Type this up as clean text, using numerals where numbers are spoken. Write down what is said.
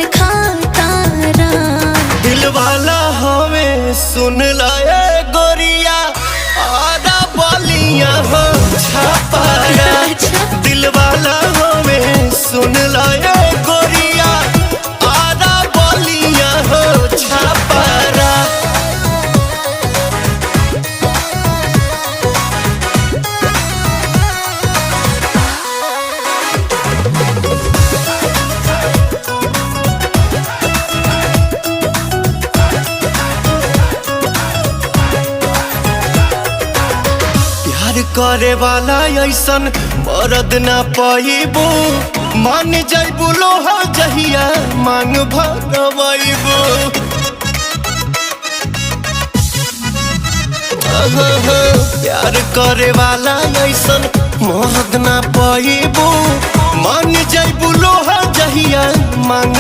पान खातारा। दिल वाला हमें सुन लाए गोरिया आधा बलिया हो छापारा। दिल वाला हमें सुन लाए गोरिया आधा बलिया हो छापारा। प्यार करे वाला ऐसन मरद ना पाइबो। मान जाइबू लोहा जहिया मांग भरवाइबो। प्यार करे वाला ऐसन मरद ना पाइबो। मान जाइबू लोहा जहिया मांग